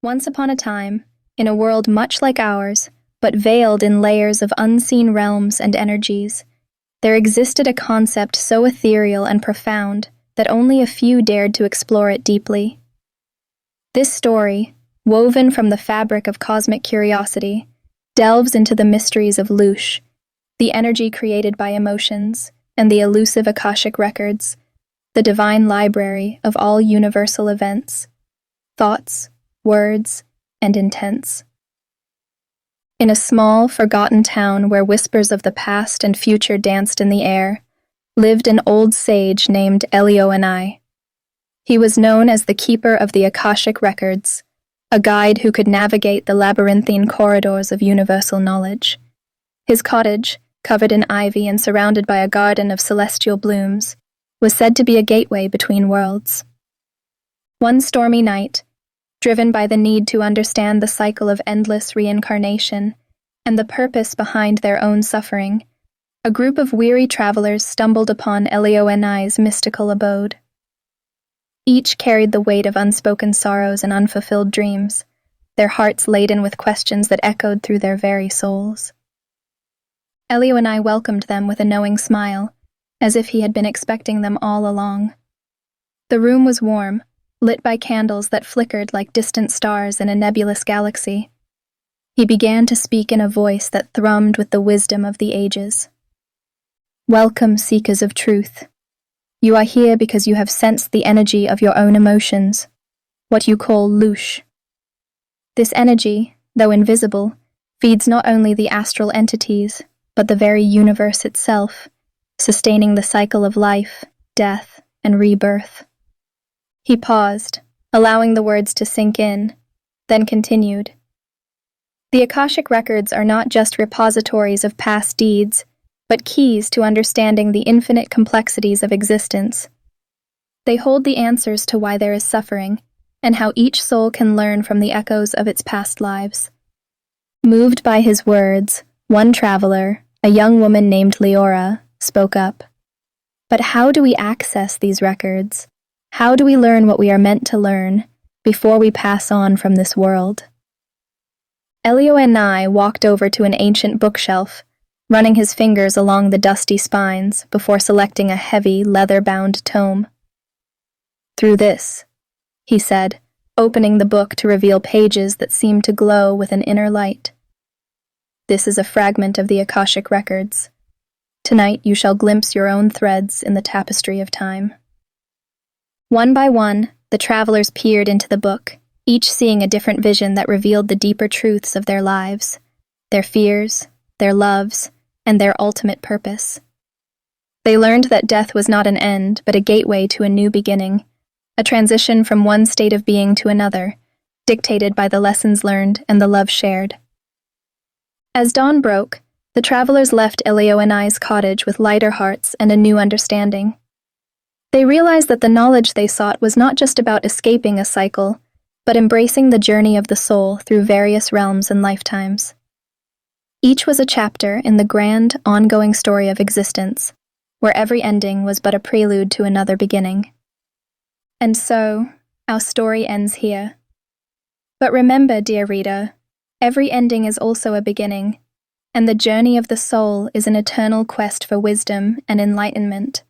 Once upon a time, in a world much like ours, but veiled in layers of unseen realms and energies, there existed a concept so ethereal and profound that only a few dared to explore it deeply. This story, woven from the fabric of cosmic curiosity, delves into the mysteries of Lush, the energy created by emotions, and the elusive Akashic records, the divine library of all universal events, thoughts, words, and intents. In a small, forgotten town where whispers of the past and future danced in the air, lived an old sage named I-Dophler. He was known as the keeper of the Akashic records, a guide who could navigate the labyrinthine corridors of universal knowledge. His cottage, covered in ivy and surrounded by a garden of celestial blooms, was said to be a gateway between worlds. One stormy night, driven by the need to understand the cycle of endless reincarnation and the purpose behind their own suffering, a group of weary travelers stumbled upon I-Dophler's mystical abode. Each carried the weight of unspoken sorrows and unfulfilled dreams, their hearts laden with questions that echoed through their very souls. I-Dophler welcomed them with a knowing smile, as if he had been expecting them all along. The room was warm, lit by candles that flickered like distant stars in a nebulous galaxy. He began to speak in a voice that thrummed with the wisdom of the ages. "Welcome, seekers of truth. You are here because you have sensed the energy of your own emotions, what you call Lush. This energy, though invisible, feeds not only the astral entities, but the very universe itself, sustaining the cycle of life, death, and rebirth." He paused, allowing the words to sink in, then continued. "The Akashic records are not just repositories of past deeds, but keys to understanding the infinite complexities of existence. They hold the answers to why there is suffering, and how each soul can learn from the echoes of its past lives." Moved by his words, one traveler, a young woman named Leora, spoke up. "But how do we access these records? How do we learn what we are meant to learn before we pass on from this world?" I-Dophler walked over to an ancient bookshelf, running his fingers along the dusty spines before selecting a heavy, leather-bound tome. "Through this," he said, opening the book to reveal pages that seemed to glow with an inner light. "This is a fragment of the Akashic records. Tonight you shall glimpse your own threads in the tapestry of time." One by one, the travelers peered into the book, each seeing a different vision that revealed the deeper truths of their lives, their fears, their loves, and their ultimate purpose. They learned that death was not an end, but a gateway to a new beginning, a transition from one state of being to another, dictated by the lessons learned and the love shared. As dawn broke, the travelers left I-Dophler's cottage with lighter hearts and a new understanding. They realized that the knowledge they sought was not just about escaping a cycle, but embracing the journey of the soul through various realms and lifetimes. Each was a chapter in the grand, ongoing story of existence, where every ending was but a prelude to another beginning. And so, our story ends here. But remember, dear reader, every ending is also a beginning, and the journey of the soul is an eternal quest for wisdom and enlightenment.